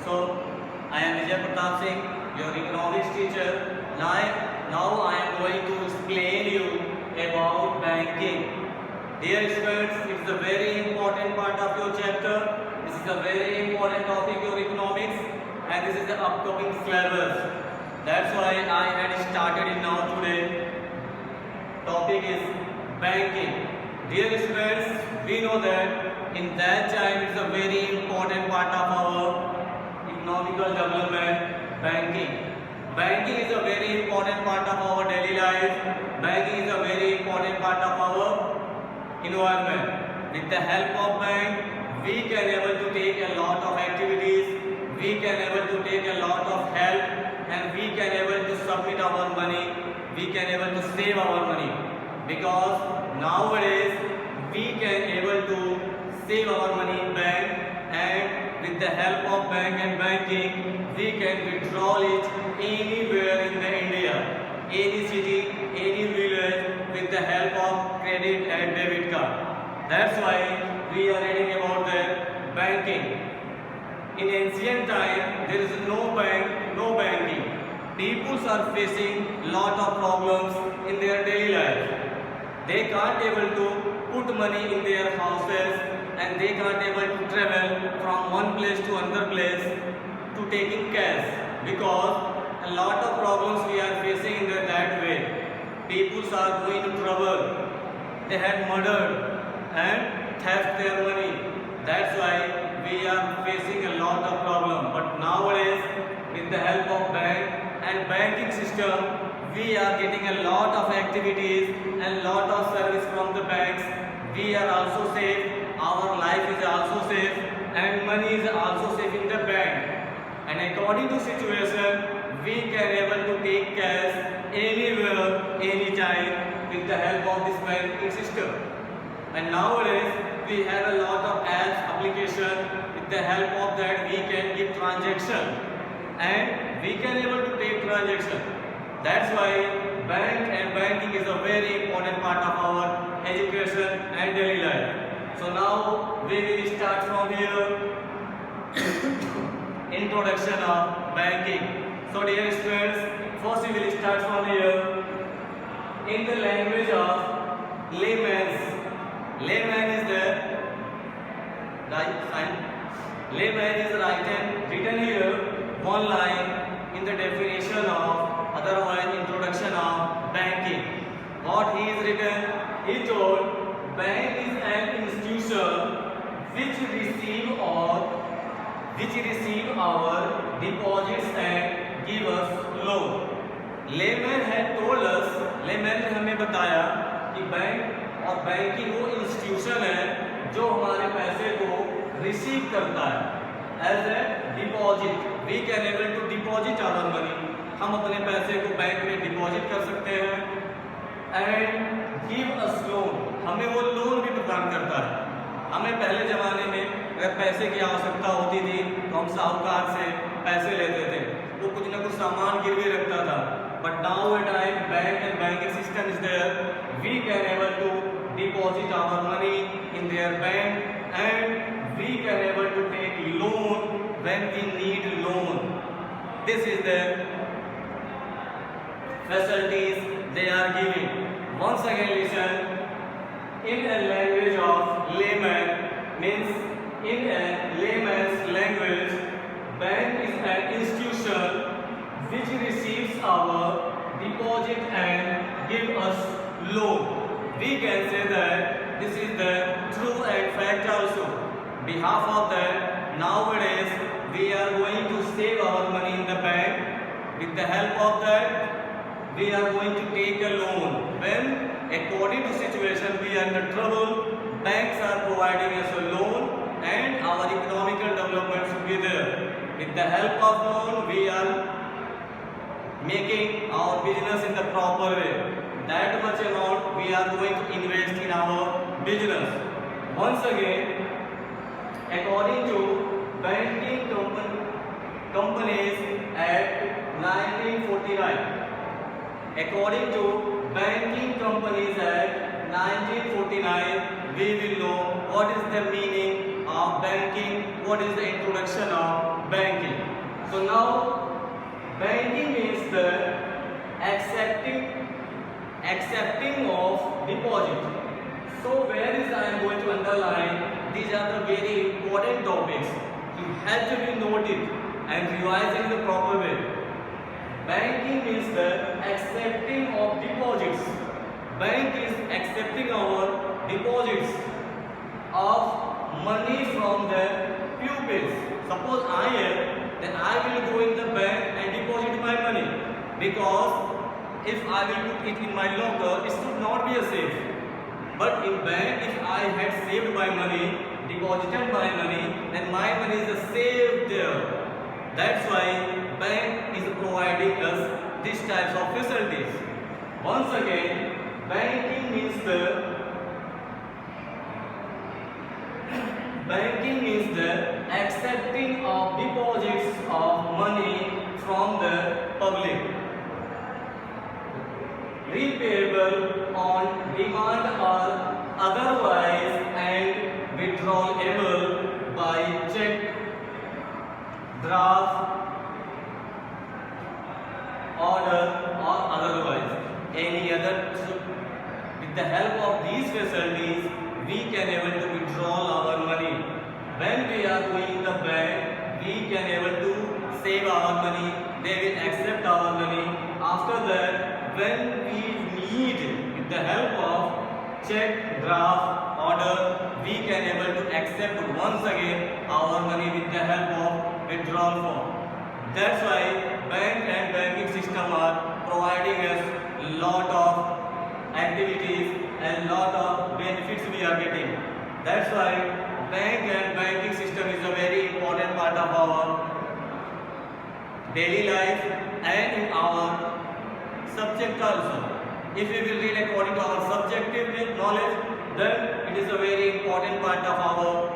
So, I am Vijay Pratap Singh, your economics teacher. Now I am going to explain you about banking. Dear students, it is a very important part of your chapter. This is a very important topic, your economics, and this is the upcoming syllabus. That's why I had started it now today. Topic is banking. Dear students, we know that in that time it's a very important part of our economical development, banking. Banking is a very important part of our daily life. Banking is a very important part of our environment. With the help of bank, we can able to take a lot of activities. We can able to take a lot of help, and we can able to submit our money. We can able to save our money, because nowadays we can able to save our money in bank, and with the help of bank and banking we can withdraw it anywhere in the India, any city, any village, with the help of credit and debit card. That's why we are reading about the banking. In ancient time there is no bank, no banking. People are facing lot of problems in their daily life. They can't able to put money in their houses, and they can't able to travel from one place to another place to taking cash, because a lot of problems we are facing in that way. People are going to trouble. They had murdered and theft their money. That's why we are facing a lot of problem. But nowadays, with the help of bank and banking system, we are getting a lot of activities and lot of service from the banks. We are also safe, our life is also safe, and money is also safe in the bank. And according to situation, we can able to take cash anywhere, anytime, with the help of this banking system. And nowadays we have a lot of apps, application. With the help of that we can give transaction, and we can able to take transaction. That's why bank and banking is a very important part of our education and daily life. So now we will start from here. Introduction of banking. So dear students, first we will start from here. In the language of layman's. Layman is the right sign. Layman is written here one line in the definition of, otherwise introduction of banking. What he is written? He told, bank is an institution which receive our deposits and give us loan. Layman had told us, layman ने हमें बताया कि bank और banking वो institution है जो हमारे पैसे को रिसीव करता है as a deposit. We can able to deposit our money. हम अपने पैसे को बैंक में डिपॉजिट कर सकते हैं. And give us loan. हमें वो लोन भी प्रदान करता है. हमें पहले ज़माने में अगर पैसे की आवश्यकता होती थी तो हम साहूकार से पैसे लेते थे. वो कुछ ना कुछ सामान गिरवी रखता था. But now a time bank and banking system is there. We can able to deposit our money in their bank, and we can able to take loan when we need loan. This is the facilities they are giving. Once again listen. In a language of layman, means in a layman's language, bank is an institution which receives our deposit and give us loan. We can say that this is the true and fact also. Behalf of that, nowadays we are going to save our money in the bank. With the help of that, we are going to take a loan. When according to situation we are in the trouble, banks are providing us a loan, and our economical development should be there. With the help of loan, we are making our business in the proper way. That much amount we are going to invest in our business. Once again, according to Banking Companies Act 1949, according to Banking Companies Act 1949, we will know what is the meaning of banking, what is the introduction of banking. So now banking means the accepting of deposit. So where is I am going to underline, these are the very important topics. You have to be noted and revise in the proper way. Banking means the accepting of deposits. Bank is accepting our deposits of money from the pupils. Suppose I am, then I will go in the bank and deposit my money, because if I will put it in my locker, it should not be a safe. But in bank, if I had saved my money, deposited my money, then my money is saved there. That's why bank is providing us these types of facilities. Once again, banking means the accepting of deposits of money from the public, repayable on demand or otherwise, and withdrawable by check, draft, order or otherwise. Any other, with the help of these facilities, we can able to withdraw our money. When we are going in the bank, we can able to save our money. They will accept our money. After that, when we need, with the help of check, draft, order, we can able to accept once again our money with the help of withdrawal form. That's why bank and banking system are providing us lot of activities and lot of benefits we are getting. That's why bank and banking system is a very important part of our daily life and in our subject also. If we will read according to our subjective knowledge, then it is a very important part of our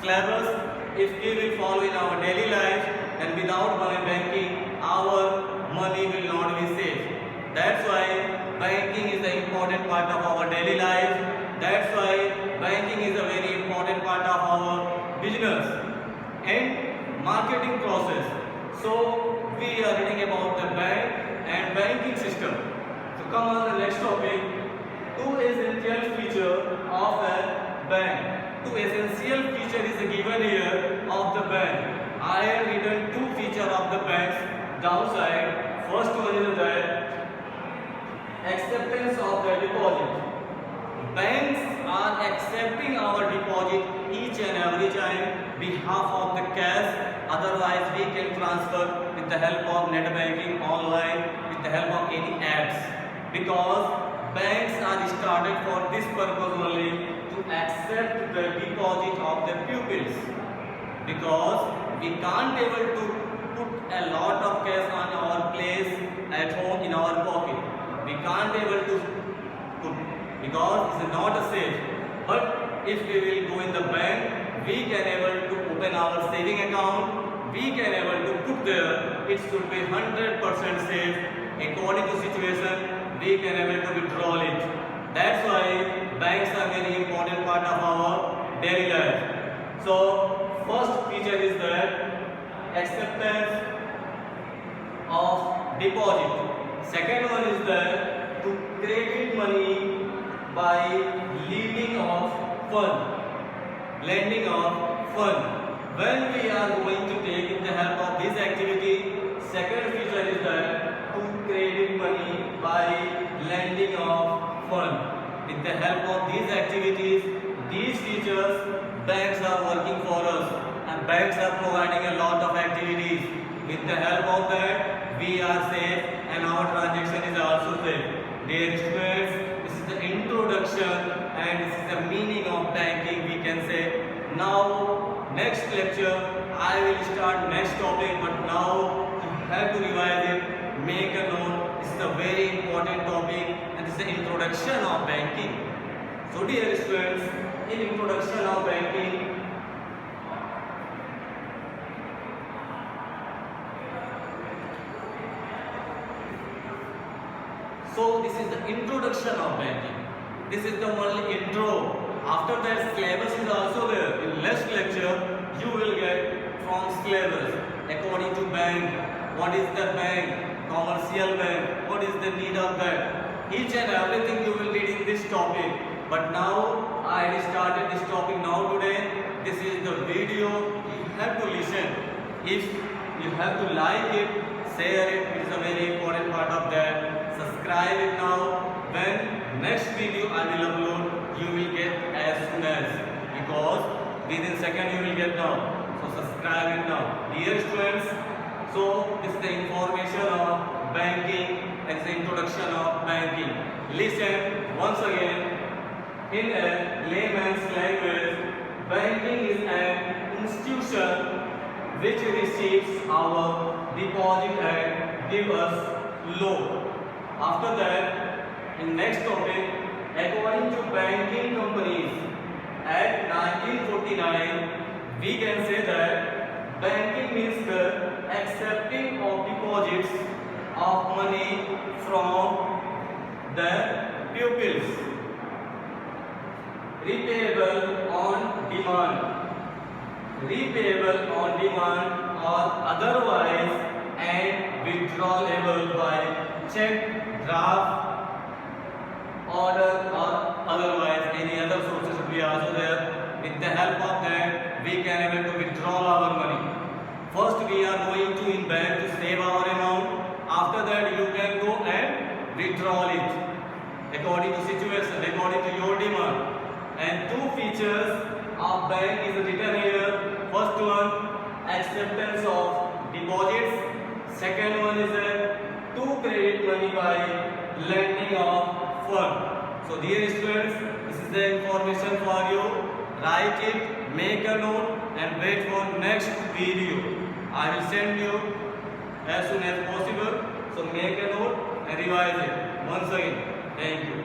syllabus. If we will follow in our daily life, and without banking, our money will not be safe. That's why banking is the important part of our daily life. That's why banking is a very important part of our business and marketing process. So we are reading about the bank and banking system. So come on the next topic. Two essential features of a bank. Two essential features is given here of the bank. I have written two features of the banks downside. First one is the acceptance of the deposit. Banks are accepting our deposit each and every time behalf of the cash. Otherwise, we can transfer with the help of net banking, online, with the help of any apps. Because banks are started for this purpose only, to accept the deposit of the pupils. Because we can't able to put a lot of cash on our place at home in our pocket. We can't able to put, because it's not safe. But if we will go in the bank, we can able to open our saving account. We can able to put there. It should be 100% safe. According to situation, we can able to withdraw it. That's why banks are very important part of our daily life. So first feature is that acceptance of deposit. Second one is that to credit money by lending of fund. When we are going to take the help of this activity, second feature is that to credit money by lending of fund. With the help of these activities, these features, banks are working for us, and banks are providing a lot of activities. With the help of that, we are safe and our transaction is also safe. Dear students, this is the introduction and this is the meaning of banking, we can say. Now, next lecture, I will start next topic, but now you have to revise it, make a note. This is a very important topic and this is the introduction of banking. So dear students, in introduction of banking, so this is the introduction of banking. This is the only intro. After that, syllabus is also there. In next lecture, you will get from syllabus according to bank. What is the bank? Commercial bank. What is the need of that? Each and everything you will read in this topic. But now I started this topic now today. This is the video. You have to listen. If you have to like it, share it. It is a very important part of that. Subscribe it now. When next video I will upload, you will get as soon as, because within second you will get now. So subscribe it now. Dear students, so this is the information of banking, as the introduction of banking. Listen once again. In a layman's language, banking is an institution which receives our deposit and gives us loan. After that, in next topic, according to banking companies, at 1949, we can say that banking means the accepting of deposits of money from the pupils, repayable on demand or otherwise, and withdrawable by check, draft, order or otherwise. Any other sources will be also there. With the help of that, we can able to withdraw our money. First, we are going to in bank to save our amount. After that, you can go and withdraw it according to situation, according to your demand. And two features of bank is written here. First one, acceptance of deposits. Second one is to credit money by lending of fund. So dear students, this is the information for you. Write it, make a note, and wait for next video. I will send you as soon as possible. So make a note and revise it once again. Thank you.